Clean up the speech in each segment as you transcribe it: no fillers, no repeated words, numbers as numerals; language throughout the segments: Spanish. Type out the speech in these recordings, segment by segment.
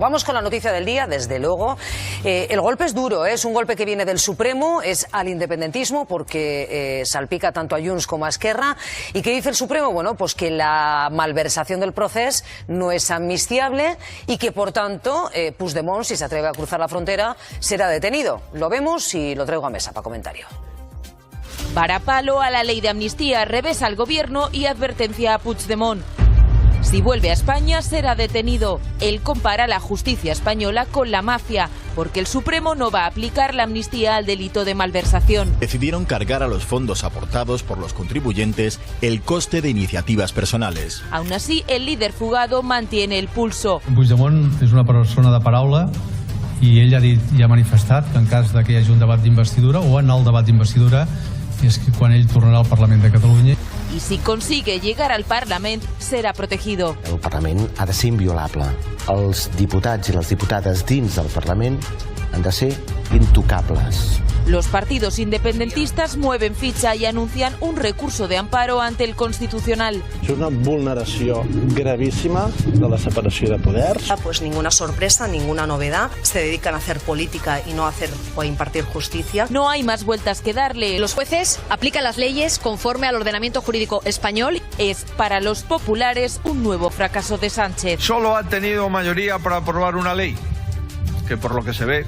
Vamos con la noticia del día, desde luego. El golpe es duro, es un golpe que viene del Supremo, es al independentismo, porque salpica tanto a Junts como a Esquerra. ¿Y qué dice el Supremo? Bueno, pues que la malversación del procés no es amnistiable y que, por tanto, Puigdemont, si se atreve a cruzar la frontera, será detenido. Lo vemos y lo traigo a mesa para comentario. Varapalo a la ley de amnistía, revés al gobierno y advertencia a Puigdemont. Si vuelve a España, será detenido. Él compara la justicia española con la mafia, porque el Supremo no va a aplicar la amnistía al delito de malversación. Decidieron cargar a los fondos aportados por los contribuyentes el coste de iniciativas personales. Aún así, el líder fugado mantiene el pulso. Puigdemont és una persona de paraula i ell ha manifestat que en cas de que hi hagi un debat d'investidura o en el debat d'investidura és que quan ell tornarà al Parlament de Catalunya. Y si consigue llegar al Parlament, serà protegido. El Parlament ha de ser inviolable. Els diputats i les diputades dins del Parlament han de ser intocables. Los partidos independentistas mueven ficha y anuncian un recurso de amparo ante el Constitucional. Es una vulneració gravísima de la separació de poders. Pues ninguna sorpresa, ninguna novedad. Se dedican a hacer política y no a hacer o a impartir justicia. No hay más vueltas que darle. Los jueces aplican las leyes conforme al ordenamiento jurídico español. Es para los populares un nuevo fracaso de Sánchez. Solo ha tenido mayoría para aprobar una ley que, por lo que se ve,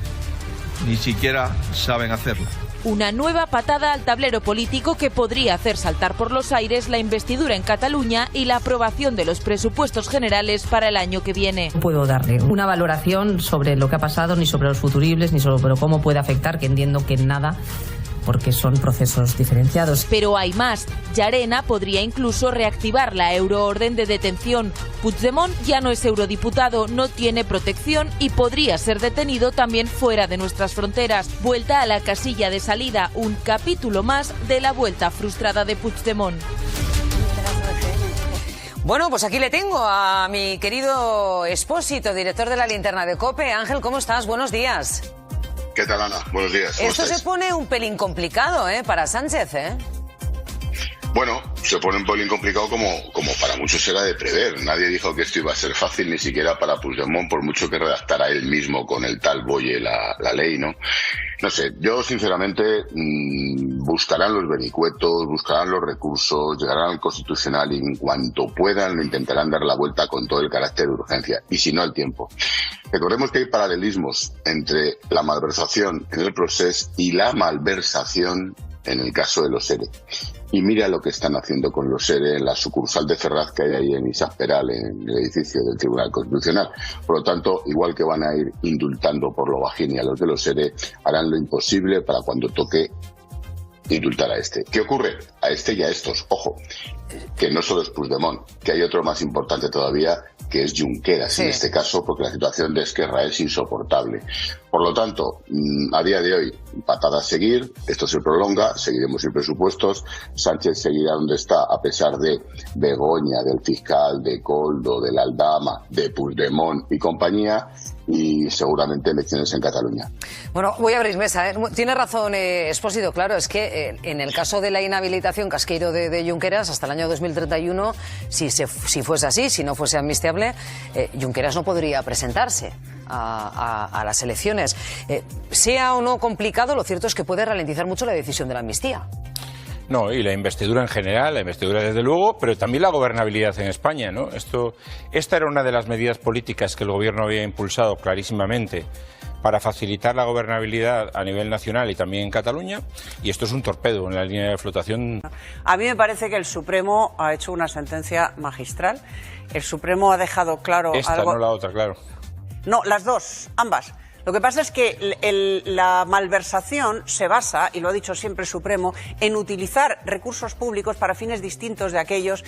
ni siquiera saben hacerla. Una nueva patada al tablero político que podría hacer saltar por los aires la investidura en Cataluña y la aprobación de los presupuestos generales para el año que viene. No puedo darle una valoración sobre lo que ha pasado, ni sobre los futuribles, ni sobre cómo puede afectar, que entiendo que nada, porque son procesos diferenciados. Pero hay más. Llarena podría incluso reactivar la euroorden de detención. Puigdemont ya no es eurodiputado, no tiene protección y podría ser detenido también fuera de nuestras fronteras. Vuelta a la casilla de salida, un capítulo más de la vuelta frustrada de Puigdemont. Bueno, pues aquí le tengo a mi querido Expósito, director de La Linterna de COPE. Ángel, ¿cómo estás? Buenos días. ¿Qué tal, Ana? Buenos días. Esto se pone un pelín complicado, para Sánchez, Bueno, se pone un pelín complicado como para muchos era de prever. Nadie dijo que esto iba a ser fácil, ni siquiera para Puigdemont, por mucho que redactara él mismo con el tal Boye la ley, ¿no? No sé, yo sinceramente buscarán los vericuetos, buscarán los recursos, llegarán al Constitucional y en cuanto puedan lo intentarán dar la vuelta con todo el carácter de urgencia, y si no el tiempo. Recordemos que hay paralelismos entre la malversación en el proceso y la malversación en el caso de los ERE. Y mira lo que están haciendo con los ERE en la sucursal de Ferraz que hay ahí en Isaac Peral, en el edificio del Tribunal Constitucional. Por lo tanto, igual que van a ir indultando por lo bajín y a los de los ERE, harán lo imposible para cuando toque indultar a este. ¿Qué ocurre? A este y a estos. Ojo, que no solo es Puigdemont, que hay otro más importante todavía, que es Junqueras, sí, en este caso, porque la situación de Esquerra es insoportable. Por lo tanto, a día de hoy, patada a seguir, esto se prolonga, seguiremos sin presupuestos, Sánchez seguirá donde está, a pesar de Begoña, del fiscal, de Coldo, del Aldama, de Puigdemont y compañía, y seguramente elecciones en Cataluña. Bueno, voy a abrir mesa, Tiene razón Expósito, claro, es que en el caso de la inhabilitación casqueiro de Junqueras hasta el año 2031, si fuese así, si no fuese amnistiable, Junqueras no podría presentarse a las elecciones. Sea o no complicado, lo cierto es que puede ralentizar mucho la decisión de la amnistía. No, y la investidura en general, la investidura desde luego, pero también la gobernabilidad en España, ¿no? Esta era una de las medidas políticas que el gobierno había impulsado clarísimamente para facilitar la gobernabilidad a nivel nacional y también en Cataluña, y esto es un torpedo en la línea de flotación. A mí me parece que el Supremo ha hecho una sentencia magistral. El Supremo ha dejado claro Esta, algo... no la otra, claro. No, las dos, ambas. Lo que pasa es que la malversación se basa, y lo ha dicho siempre el Supremo, en utilizar recursos públicos para fines distintos de aquellos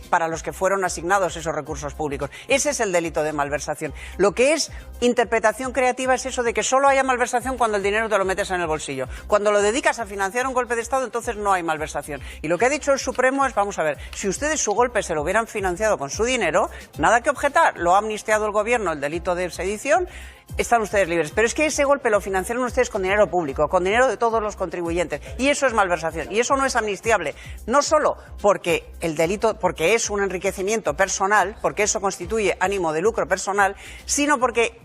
para los que fueron asignados esos recursos públicos. Ese es el delito de malversación. Lo que es interpretación creativa es eso de que solo haya malversación cuando el dinero te lo metes en el bolsillo. Cuando lo dedicas a financiar un golpe de Estado, entonces no hay malversación. Y lo que ha dicho el Supremo es, vamos a ver, si ustedes su golpe se lo hubieran financiado con su dinero, nada que objetar. Lo ha amnistiado el Gobierno, el delito de sedición, están ustedes libres. Pero es que ese golpe lo financiaron ustedes con dinero público, con dinero de todos los contribuyentes. Y eso es malversación. Y eso no es amnistiable. No solo porque el delito, porque es un enriquecimiento personal, porque eso constituye ánimo de lucro personal, sino porque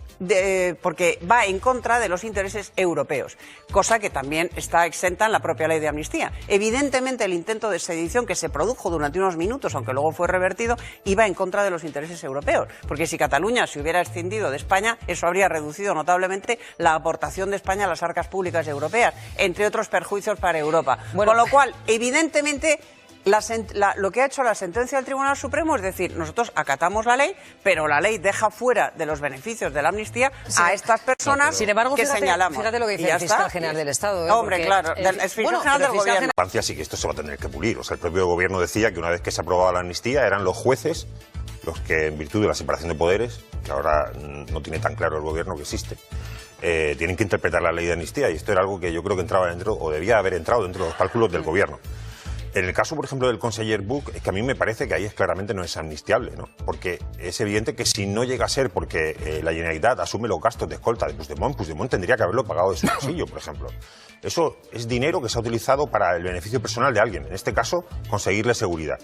va en contra de los intereses europeos, cosa que también está exenta en la propia ley de amnistía. Evidentemente el intento de sedición que se produjo durante unos minutos, aunque luego fue revertido, iba en contra de los intereses europeos, porque si Cataluña se hubiera escindido de España, eso habría reducido notablemente la aportación de España a las arcas públicas europeas, entre otros perjuicios para Europa. Bueno, con lo cual, evidentemente, lo que ha hecho la sentencia del Tribunal Supremo es decir, nosotros acatamos la ley, pero la ley deja fuera de los beneficios de la amnistía a estas personas sin embargo, que señalamos. Fíjate lo que dice el fiscal general del Estado. Hombre, claro, el fiscal general del Gobierno. En Francia sí que esto se va a tener que pulir. O sea, el propio Gobierno decía que una vez que se aprobaba la amnistía eran los jueces los que, en virtud de la separación de poderes, que ahora no tiene tan claro el Gobierno que existe, tienen que interpretar la ley de amnistía. Y esto era algo que yo creo que entraba dentro, o debía haber entrado dentro de los cálculos del Gobierno. En el caso, por ejemplo, del conseller Buch, es que a mí me parece que ahí claramente no es amnistiable, ¿no? Porque es evidente que si no llega a ser porque la Generalitat asume los gastos de escolta de Puigdemont tendría que haberlo pagado de su bolsillo, por ejemplo. Eso es dinero que se ha utilizado para el beneficio personal de alguien, en este caso, conseguirle seguridad.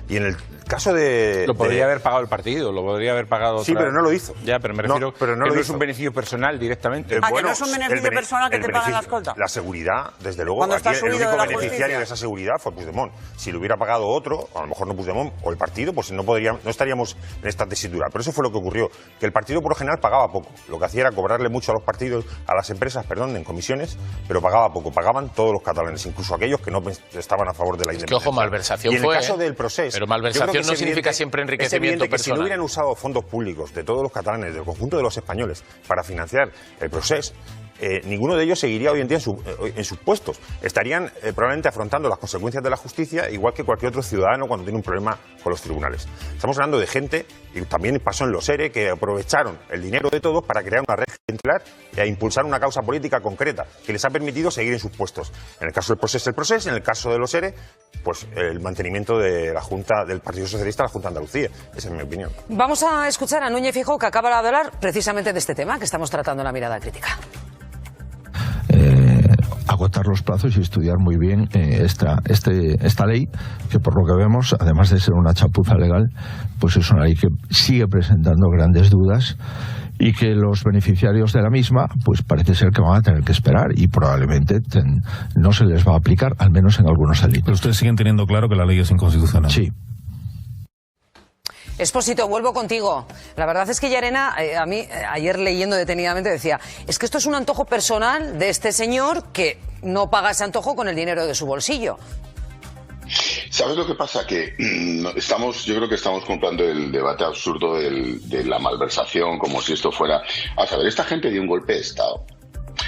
Y en el caso de... Lo podría haber pagado el partido, lo podría haber pagado... Sí, pero no lo hizo. Ya, pero me refiero que no es un beneficio personal directamente. Bueno, que no es un beneficio personal que te pagan la escolta. La seguridad, desde luego, aquí el único beneficiario de esa seguridad fue Puigdemont. Si lo hubiera pagado otro, a lo mejor no Puigdemont o el partido, pues no estaríamos en esta tesitura. Pero eso fue lo que ocurrió, que el partido por lo general pagaba poco. Lo que hacía era cobrarle mucho a los partidos, a las empresas, en comisiones, pero pagaba poco. Pagaban todos los catalanes, incluso aquellos que no estaban a favor de la independencia. Que ojo, malversación y en el caso del Procés, pero malversación no significa siempre enriquecimiento personal. Que si no hubieran usado fondos públicos de todos los catalanes, del conjunto de los españoles, para financiar el Procés, ninguno de ellos seguiría hoy en día en sus puestos. Estarían probablemente afrontando las consecuencias de la justicia igual que cualquier otro ciudadano cuando tiene un problema con los tribunales. Estamos hablando de gente, y también pasó en los ERE, que aprovecharon el dinero de todos para crear una red clientelar e impulsar una causa política concreta que les ha permitido seguir en sus puestos. En el caso del Procés, en el caso de los ERE, pues el mantenimiento de la Junta del Partido Socialista, la Junta de Andalucía. Esa es mi opinión. Vamos a escuchar a Núñez Feijóo, que acaba de hablar precisamente de este tema que estamos tratando en la mirada crítica. Agotar los plazos y estudiar muy bien esta ley, que por lo que vemos, además de ser una chapuza legal, pues es una ley que sigue presentando grandes dudas y que los beneficiarios de la misma, pues parece ser que van a tener que esperar y probablemente no se les va a aplicar, al menos en algunos delitos. Pero ustedes siguen teniendo claro que la ley es inconstitucional. Sí. Expósito, vuelvo contigo. La verdad es que Llarena, a mí, ayer leyendo detenidamente, decía, es que esto es un antojo personal de este señor que no paga ese antojo con el dinero de su bolsillo. ¿Sabes lo que pasa? Que yo creo que estamos comprando el debate absurdo de la malversación, como si esto fuera... A saber, esta gente dio un golpe de Estado.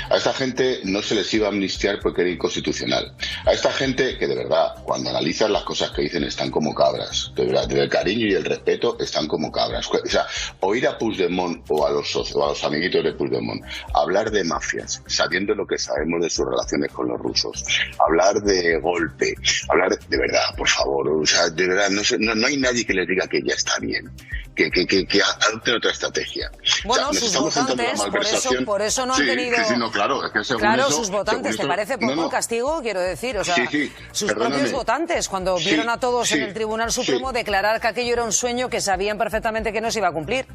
A esta gente no se les iba a amnistiar porque era inconstitucional. A esta gente que de verdad, cuando analizan las cosas que dicen, están como cabras. De verdad, desde el cariño y el respeto, están como cabras. O sea, oír a Puigdemont o a los amiguitos de Puigdemont hablar de mafias, sabiendo lo que sabemos de sus relaciones con los rusos, hablar de golpe, hablar de verdad, por favor, o sea, de verdad, no hay nadie que les diga que ya está bien, que adopten otra estrategia. Bueno, o sea, sus votantes, por eso no han tenido... Claro, es que sus votantes, ¿te parece poco el castigo? Quiero decir, o sea, sus propios votantes, cuando vieron a todos en el Tribunal Supremo declarar que aquello era un sueño que sabían perfectamente que no se iba a cumplir.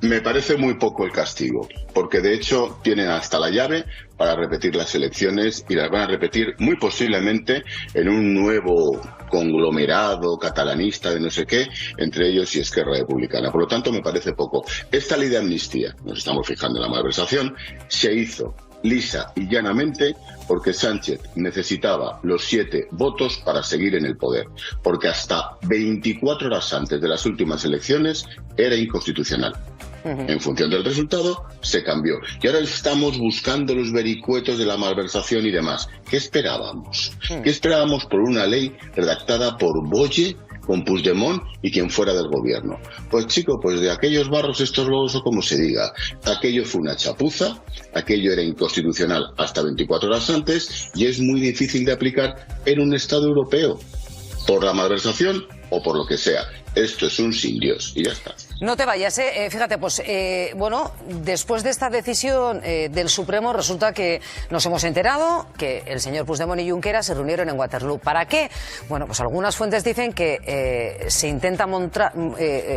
Me parece muy poco el castigo, porque de hecho tienen hasta la llave para repetir las elecciones y las van a repetir muy posiblemente en un nuevo conglomerado catalanista de no sé qué, entre ellos y Esquerra Republicana. Por lo tanto, me parece poco. Esta ley de amnistía, nos estamos fijando en la malversación, se hizo lisa y llanamente porque Sánchez necesitaba los 7 votos para seguir en el poder, porque hasta 24 horas antes de las últimas elecciones era inconstitucional. En función del resultado, se cambió. Y ahora estamos buscando los vericuetos de la malversación y demás. ¿Qué esperábamos? ¿Qué esperábamos por una ley redactada por Boye, con Puigdemont y quien fuera del gobierno? Pues chico, pues de aquellos barros estos lodos, o como se diga, aquello fue una chapuza, aquello era inconstitucional hasta 24 horas antes y es muy difícil de aplicar en un Estado europeo. Por la malversación o por lo que sea. Esto es un sin Dios y ya está. No te vayas, fíjate, pues bueno, después de esta decisión del Supremo resulta que nos hemos enterado que el señor Puigdemont y Junqueras se reunieron en Waterloo. ¿Para qué? Bueno, pues algunas fuentes dicen que se intenta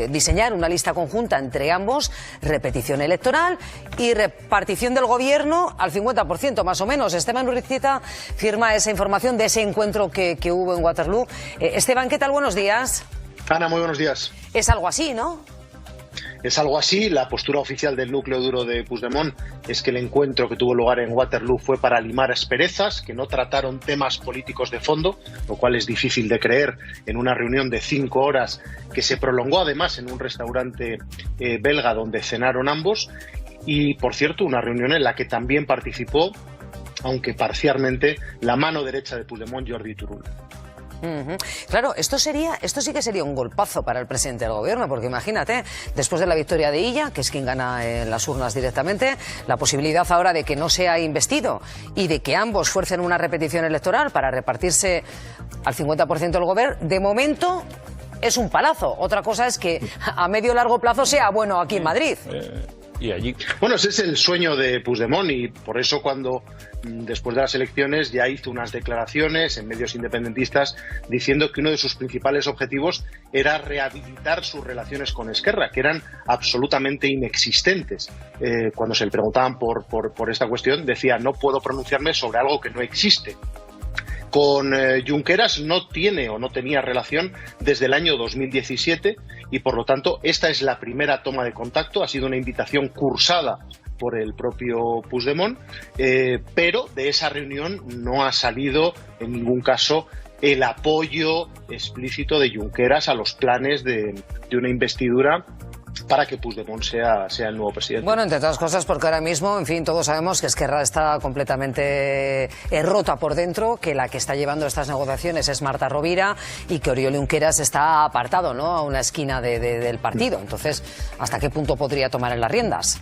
diseñar una lista conjunta entre ambos, repetición electoral y repartición del gobierno al 50% más o menos. Esteban Urriztieta firma esa información de ese encuentro que hubo en Waterloo. Esteban, ¿qué tal? Buenos días. Ana, muy buenos días. Es algo así, ¿no? Es algo así. La postura oficial del núcleo duro de Puigdemont es que el encuentro que tuvo lugar en Waterloo fue para limar asperezas, que no trataron temas políticos de fondo, lo cual es difícil de creer en una reunión de 5 horas que se prolongó además en un restaurante belga donde cenaron ambos. Y, por cierto, una reunión en la que también participó, aunque parcialmente, la mano derecha de Puigdemont, Jordi Turull. Claro, esto sí que sería un golpazo para el presidente del gobierno, porque imagínate, después de la victoria de Illa, que es quien gana en las urnas directamente, la posibilidad ahora de que no sea investido y de que ambos fuercen una repetición electoral para repartirse al 50% del gobierno, de momento es un palazo. Otra cosa es que a medio o largo plazo sea bueno aquí en Madrid. Y allí. Bueno, ese es el sueño de Puigdemont y por eso cuando después de las elecciones ya hizo unas declaraciones en medios independentistas diciendo que uno de sus principales objetivos era rehabilitar sus relaciones con Esquerra, que eran absolutamente inexistentes. Cuando se le preguntaban por esta cuestión decía: no puedo pronunciarme sobre algo que no existe. Con Junqueras no tiene o no tenía relación desde el año 2017 y por lo tanto esta es la primera toma de contacto. Ha sido una invitación cursada por el propio Puigdemont, pero de esa reunión no ha salido en ningún caso el apoyo explícito de Junqueras a los planes de una investidura para que Puigdemont sea el nuevo presidente. Bueno, entre otras cosas porque ahora mismo, en fin, todos sabemos que Esquerra está completamente rota por dentro, que la que está llevando estas negociaciones es Marta Rovira y que Oriol Junqueras está apartado, ¿no?, a una esquina del partido. Entonces, ¿hasta qué punto podría tomar en las riendas?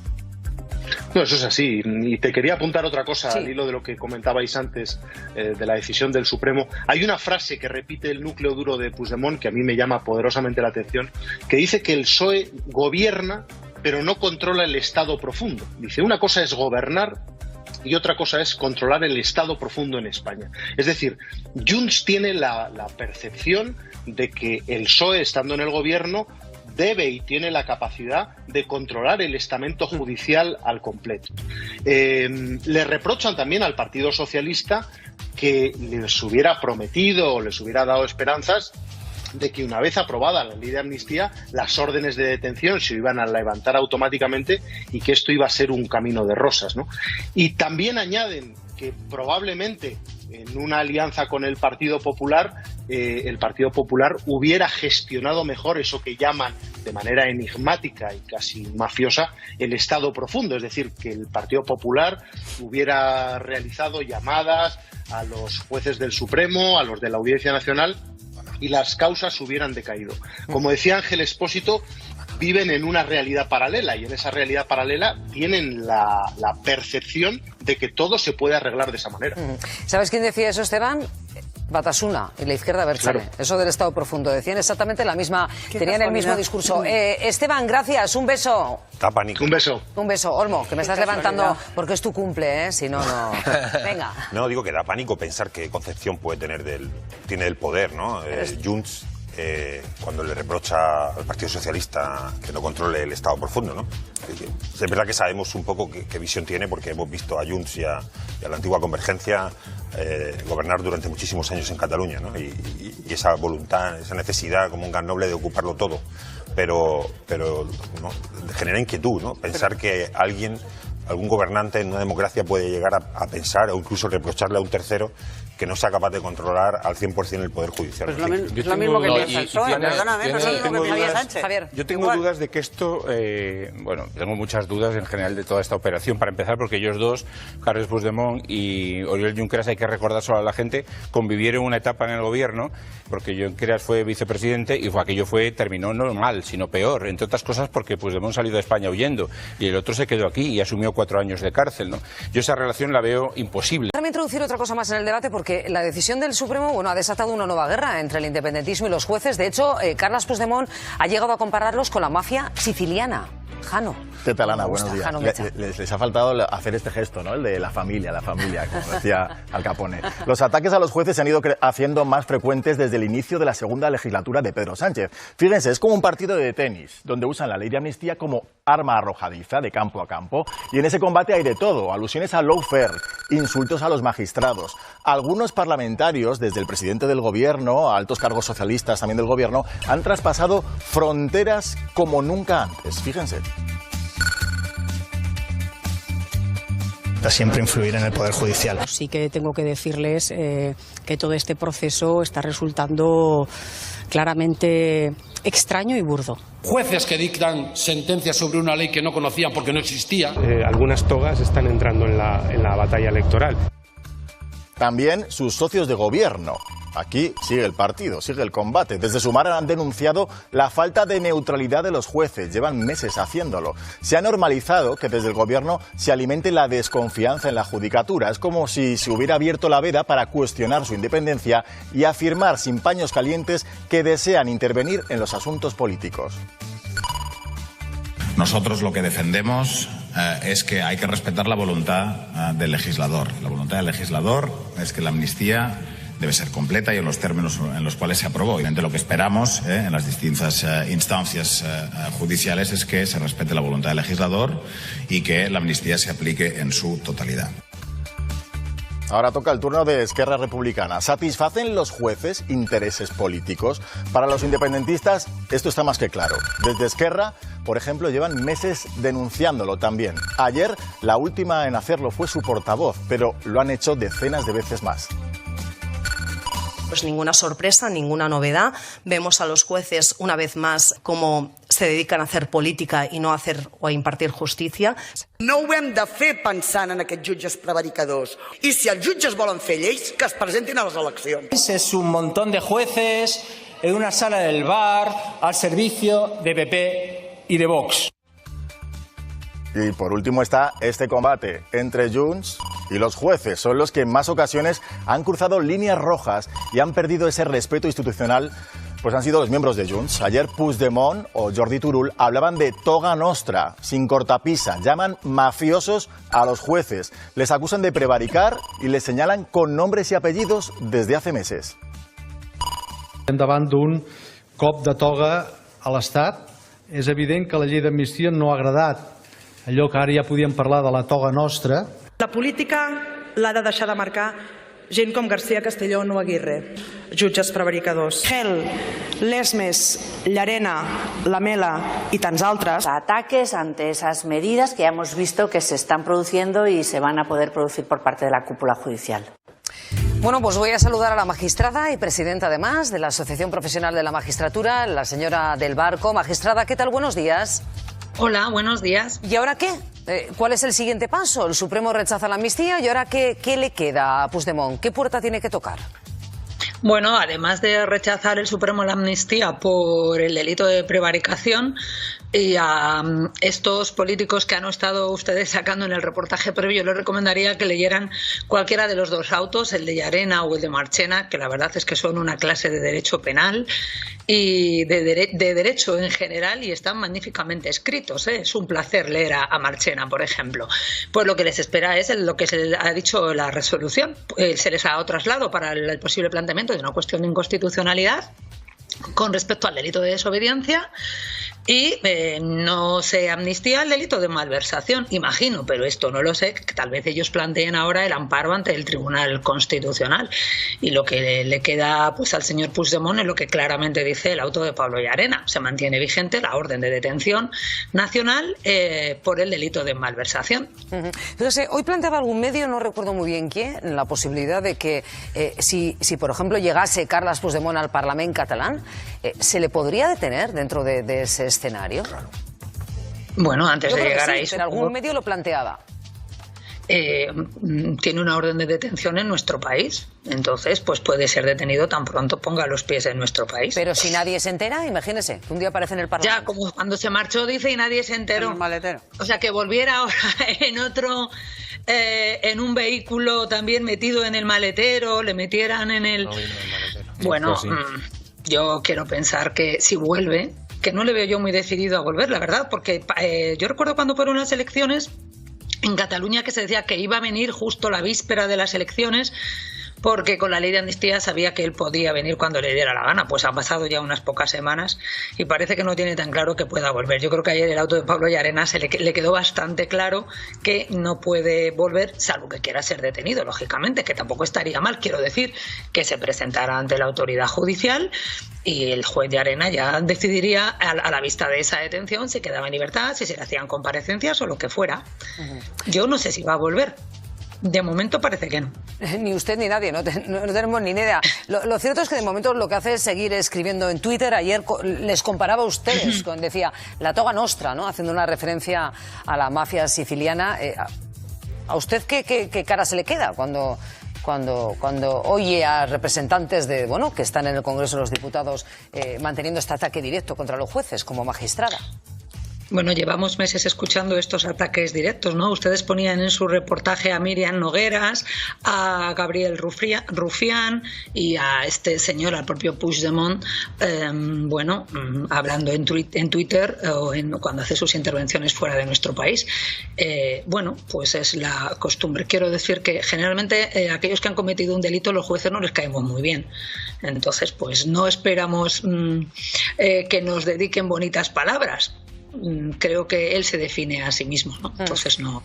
No, eso es así. Y te quería apuntar otra cosa al hilo de lo que comentabais antes de la decisión del Supremo. Hay una frase que repite el núcleo duro de Puigdemont que a mí me llama poderosamente la atención, que dice que el PSOE gobierna pero no controla el Estado profundo. Dice, una cosa es gobernar y otra cosa es controlar el Estado profundo en España. Es decir, Junts tiene la percepción de que el PSOE, estando en el gobierno, debe y tiene la capacidad de controlar el estamento judicial al completo. Le reprochan también al Partido Socialista que les hubiera prometido o les hubiera dado esperanzas de que una vez aprobada la ley de amnistía, las órdenes de detención se iban a levantar automáticamente y que esto iba a ser un camino de rosas, ¿no? Y también añaden que probablemente en una alianza con el Partido Popular hubiera gestionado mejor eso que llaman de manera enigmática y casi mafiosa el Estado profundo, es decir, que el Partido Popular hubiera realizado llamadas a los jueces del Supremo, a los de la Audiencia Nacional, y las causas hubieran decaído. Como decía Ángel Expósito, viven en una realidad paralela y en esa realidad paralela tienen la percepción de que todo se puede arreglar de esa manera. ¿Sabes quién decía eso, Esteban? Batasuna y la izquierda Berchale. Claro. Eso del Estado profundo. Decían exactamente la misma, tenían el mismo discurso. Esteban, gracias, un beso. Está pánico. Un beso. Un beso. Olmo, que me estás levantando porque es tu cumple, ¿eh? Si no, no. Venga. No, digo que da pánico pensar que Concepción tiene el poder, ¿no? Junts, cuando le reprocha al Partido Socialista que no controle el Estado profundo, ¿no? Es verdad que sabemos un poco qué visión tiene porque hemos visto a Junts y a la antigua Convergencia gobernar durante muchísimos años en Cataluña, ¿no? Y esa voluntad, esa necesidad como un gas noble de ocuparlo todo, pero ¿no? genera inquietud, ¿no? Pensar que algún gobernante en una democracia puede llegar a pensar o incluso reprocharle a un tercero que no sea capaz de controlar al 100% el Poder Judicial. Pues lo mismo que piensa el PSOE, perdóname, no es lo mismo que piensa Sánchez. Javier, yo tengo dudas de que esto, tengo muchas dudas en general de toda esta operación. Para empezar, porque ellos dos, Carles Puigdemont y Oriol Junqueras, hay que recordar solo a la gente, convivieron una etapa en el gobierno, porque Junqueras fue vicepresidente y aquello terminó no mal, sino peor, entre otras cosas porque Puigdemont salió de España huyendo y el otro se quedó aquí y asumió 4 años de cárcel, ¿no? Yo esa relación la veo imposible. Déjame introducir otra cosa más en el debate porque porque la decisión del Supremo, bueno, ha desatado una nueva guerra entre el independentismo y los jueces. De hecho, Carles Puigdemont ha llegado a compararlos con la mafia siciliana. Jano. ¿Qué tal, Ana? Buenos días. Les ha faltado hacer este gesto, ¿no? El de la familia, como decía Al Capone. Los ataques a los jueces se han ido haciendo más frecuentes desde el inicio de la segunda legislatura de Pedro Sánchez. Fíjense, es como un partido de tenis, donde usan la ley de amnistía como arma arrojadiza de campo a campo. Y en ese combate hay de todo, alusiones a lawfare, insultos a los magistrados. Algunos parlamentarios, desde el presidente del gobierno a altos cargos socialistas también del gobierno, han traspasado fronteras como nunca antes. Fíjense. Siempre influir en el Poder Judicial. Sí que tengo que decirles que todo este proceso está resultando claramente extraño y burdo. Jueces que dictan sentencias sobre una ley que no conocían porque no existía. Algunas togas están entrando en la batalla electoral. También sus socios de gobierno. Aquí sigue el partido, sigue el combate. Desde Sumar han denunciado la falta de neutralidad de los jueces. Llevan meses haciéndolo. Se ha normalizado que desde el gobierno se alimente la desconfianza en la judicatura. Es como si se hubiera abierto la veda para cuestionar su independencia y afirmar sin paños calientes que desean intervenir en los asuntos políticos. Nosotros lo que defendemos es que hay que respetar la voluntad del legislador. La voluntad del legislador es que la amnistía debe ser completa y en los términos en los cuales se aprobó. Y lo que esperamos en las distintas instancias judiciales es que se respete la voluntad del legislador y que la amnistía se aplique en su totalidad. Ahora toca el turno de Esquerra Republicana. ¿Satisfacen los jueces intereses políticos? Para los independentistas esto está más que claro. Desde Esquerra, por ejemplo, llevan meses denunciándolo también. Ayer la última en hacerlo fue su portavoz, pero lo han hecho decenas de veces más. Pues ninguna sorpresa, ninguna novedad. Vemos a los jueces una vez más cómo se dedican a hacer política i no a hacer o a impartir justícia. No ho hem de fer pensant en aquests jutges prevaricadors. I si els jutges volen fer lleis, que es presentin a les eleccions. Es un montón de jueces en una sala del bar al servicio de PP y de Vox. Y por último está este combate entre Junts y los jueces. Son los que en más ocasiones han cruzado líneas rojas y han perdido ese respeto institucional. Pues han sido los miembros de Junts. Ayer Puigdemont o Jordi Turull hablaban de toga nostra, sin cortapisa. Llaman mafiosos a los jueces. Les acusan de prevaricar y les señalan con nombres y apellidos desde hace meses. Davant d'un cop de toga a l'Estat, és evident que la llei d'amnistia no ha agradat. Allò que ara ja podíem parlar de la toga nostra. La política l'ha de deixar de marcar gent com García Castellón o Aguirre, jutges prevaricadors. Gel, Lesmes, Llarena, Lamela y tants altres. Ataques ante esas medidas que ya hemos visto que se están produciendo y se van a poder producir por parte de la cúpula judicial. Bueno, pues voy a saludar a la magistrada y presidenta además de la Asociación Profesional de la Magistratura, la señora Del Barco. Magistrada, ¿qué tal? Buenos días. Hola, buenos días. ¿Y ahora qué? ¿Cuál es el siguiente paso? El Supremo rechaza la amnistía y ahora ¿qué le queda a Puigdemont? ¿Qué puerta tiene que tocar? Bueno, además de rechazar el Supremo la amnistía por el delito de prevaricación y a estos políticos que han estado ustedes sacando en el reportaje previo, les recomendaría que leyeran cualquiera de los dos autos, el de Llarena o el de Marchena, que la verdad es que son una clase de derecho penal y de derecho en general y están magníficamente escritos, ¿eh? Es un placer leer a Marchena, por ejemplo. Pues lo que les espera es lo que se les ha dicho la resolución. Se les ha dado traslado para el posible planteamiento de una cuestión de inconstitucionalidad con respecto al delito de desobediencia y no se amnistía el delito de malversación, imagino, pero esto no lo sé, que tal vez ellos planteen ahora el amparo ante el Tribunal Constitucional. Y lo que le queda pues al señor Puigdemont es lo que claramente dice el auto de Pablo Llarena. Se mantiene vigente la orden de detención nacional por el delito de malversación. Entonces, hoy planteaba algún medio, no recuerdo muy bien quién, la posibilidad de que si por ejemplo llegase Carles Puigdemont al Parlament catalán, ¿se le podría detener dentro de ese escenario? Bueno, antes de llegar sí, ahí... pero algún medio lo planteaba. Tiene una orden de detención en nuestro país, entonces pues puede ser detenido tan pronto ponga los pies en nuestro país. Pero si nadie se entera, imagínese, que un día aparece en el Parlamento. Ya, como cuando se marchó, dice, y nadie se enteró. El maletero. O sea, que volviera ahora en otro en un vehículo también metido en el maletero, le metieran en el... Bueno, yo quiero pensar que si vuelve, que no le veo yo muy decidido a volver, la verdad, porque yo recuerdo cuando fueron las elecciones en Cataluña que se decía que iba a venir justo la víspera de las elecciones, porque con la ley de amnistía sabía que él podía venir cuando le diera la gana. Pues han pasado ya unas pocas semanas y parece que no tiene tan claro que pueda volver. Yo creo que ayer el auto de Pablo Llarena le quedó bastante claro que no puede volver, salvo que quiera ser detenido, lógicamente, que tampoco estaría mal. Quiero decir, que se presentara ante la autoridad judicial y el juez Llarena ya decidiría, a la vista de esa detención, si quedaba en libertad, si se le hacían comparecencias o lo que fuera. Yo no sé si va a volver. De momento parece que no. Ni usted ni nadie, no tenemos ni idea. Lo cierto es que de momento lo que hace es seguir escribiendo en Twitter. Ayer les comparaba a ustedes, decía la toga nostra, ¿no? Haciendo una referencia a la mafia siciliana. ¿A usted qué cara se le queda cuando oye a representantes que están en el Congreso de los Diputados manteniendo este ataque directo contra los jueces como magistrada? Bueno, llevamos meses escuchando estos ataques directos, ¿no? Ustedes ponían en su reportaje a Miriam Nogueras, a Gabriel Rufián y a este señor, al propio Puigdemont, hablando en Twitter o cuando hace sus intervenciones fuera de nuestro país. Pues es la costumbre. Quiero decir que generalmente aquellos que han cometido un delito, los jueces no les caemos muy bien. Entonces, pues no esperamos que nos dediquen bonitas palabras. Creo que él se define a sí mismo, ¿no? Entonces no.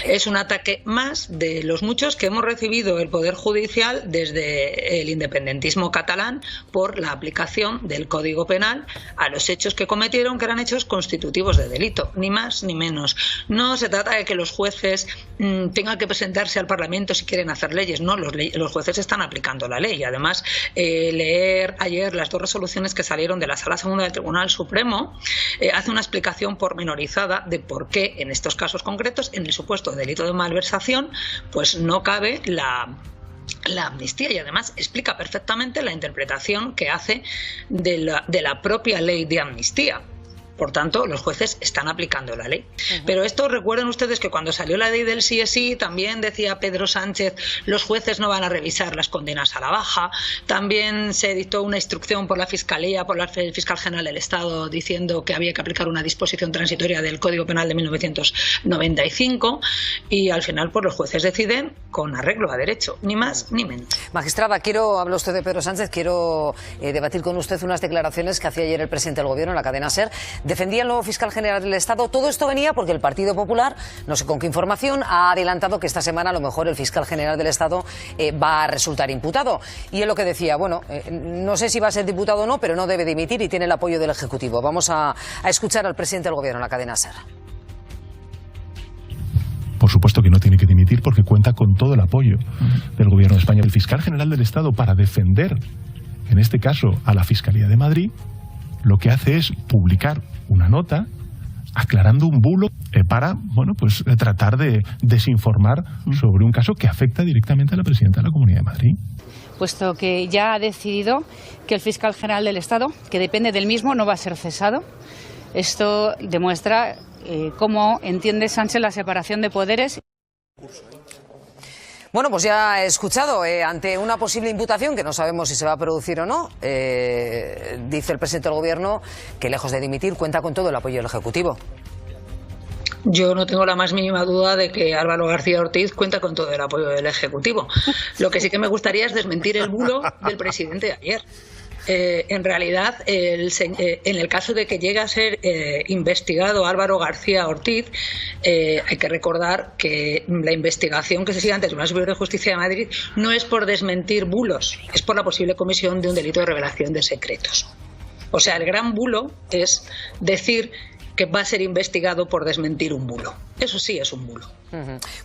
Es un ataque más de los muchos que hemos recibido el Poder Judicial desde el independentismo catalán por la aplicación del Código Penal a los hechos que cometieron, que eran hechos constitutivos de delito, ni más ni menos. No se trata de que los jueces tengan que presentarse al Parlamento si quieren hacer leyes, no, los jueces están aplicando la ley. Además, leer ayer las dos resoluciones que salieron de la Sala Segunda del Tribunal Supremo hace una explicación pormenorizada de por qué en estos casos concretos, en el supuesto delito de malversación, pues no cabe la amnistía, y además explica perfectamente la interpretación que hace de la propia ley de amnistía. Por tanto, los jueces están aplicando la ley. Pero esto, recuerden ustedes que cuando salió la ley del sí es sí, también decía Pedro Sánchez, los jueces no van a revisar las condenas a la baja. También se dictó una instrucción por la Fiscalía, por el Fiscal General del Estado, diciendo que había que aplicar una disposición transitoria del Código Penal de 1995. Y al final, pues los jueces deciden con arreglo a derecho, ni más ni menos. Magistrada, habla usted de Pedro Sánchez, quiero debatir con usted unas declaraciones que hacía ayer el presidente del Gobierno en la cadena SER. Defendía el nuevo fiscal general del Estado. Todo esto venía porque el Partido Popular, no sé con qué información, ha adelantado que esta semana a lo mejor el fiscal general del Estado va a resultar imputado. Y él lo que decía, no sé si va a ser diputado o no, pero no debe dimitir y tiene el apoyo del Ejecutivo. Vamos a escuchar al presidente del Gobierno en la cadena SER. Por supuesto que no tiene que dimitir porque cuenta con todo el apoyo del Gobierno de España. El fiscal general del Estado, para defender, en este caso, a la Fiscalía de Madrid, lo que hace es publicar una nota aclarando un bulo para tratar de desinformar sobre un caso que afecta directamente a la presidenta de la Comunidad de Madrid. Puesto que ya ha decidido que el fiscal general del Estado, que depende del mismo, no va a ser cesado. Esto demuestra cómo entiende Sánchez la separación de poderes. Bueno, pues ya he escuchado, ante una posible imputación, que no sabemos si se va a producir o no, dice el presidente del Gobierno que lejos de dimitir cuenta con todo el apoyo del Ejecutivo. Yo no tengo la más mínima duda de que Álvaro García Ortiz cuenta con todo el apoyo del Ejecutivo. Lo que sí que me gustaría es desmentir el bulo del presidente de ayer. En realidad, en el caso de que llegue a ser investigado Álvaro García Ortiz, hay que recordar que la investigación que se sigue ante el Tribunal Superior de Justicia de Madrid no es por desmentir bulos, es por la posible comisión de un delito de revelación de secretos. O sea, el gran bulo es decir que va a ser investigado por desmentir un bulo. Eso sí es un bulo.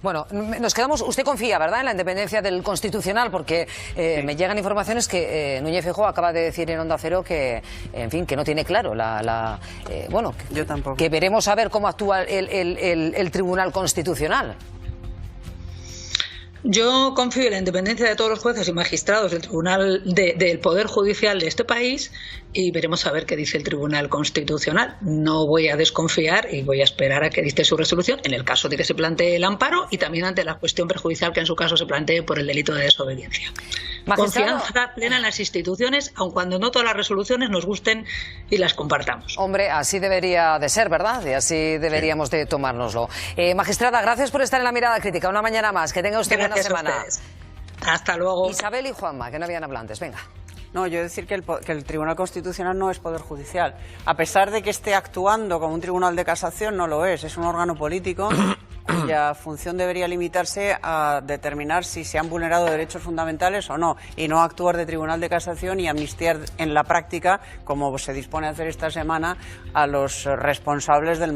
Bueno, nos quedamos. Usted confía, ¿verdad?, en la independencia del Constitucional, porque me llegan informaciones que Núñez Feijóo acaba de decir en Onda Cero que, en fin, que no tiene claro yo tampoco. Que veremos a ver cómo actúa el Tribunal Constitucional. Yo confío en la independencia de todos los jueces y magistrados del Tribunal del Poder Judicial de este país y veremos a ver qué dice el Tribunal Constitucional. No voy a desconfiar y voy a esperar a que dicte su resolución en el caso de que se plantee el amparo y también ante la cuestión perjudicial que en su caso se plantee por el delito de desobediencia. Confianza plena en las instituciones, aun cuando no todas las resoluciones nos gusten y las compartamos. Hombre, así debería de ser, ¿verdad? Y así deberíamos de tomárnoslo. Magistrada, gracias por estar en La Mirada Crítica. Una mañana más. Que tenga usted buena semana. Hasta luego. Isabel y Juanma, que no habían hablado antes. Venga. No, yo decir que el Tribunal Constitucional no es Poder Judicial. A pesar de que esté actuando como un tribunal de casación, no lo es un órgano político cuya función debería limitarse a determinar si se han vulnerado derechos fundamentales o no, y no actuar de tribunal de casación y amnistiar en la práctica, como se dispone a hacer esta semana, a los responsables de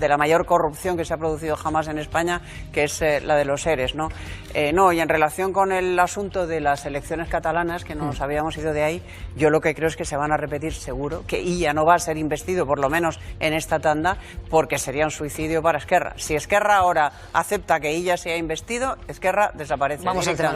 la mayor corrupción que se ha producido jamás en España, que es la de los ERES, ¿no? Y en relación con el asunto de las elecciones catalanas, que nos habíamos ido de ahí, yo lo que creo es que se van a repetir seguro, que Illa no va a ser investido, por lo menos en esta tanda, porque sería un suicidio para Esquerra. Si Esquerra ahora acepta que Illa sea investido, Esquerra desaparece. Vamos al tema.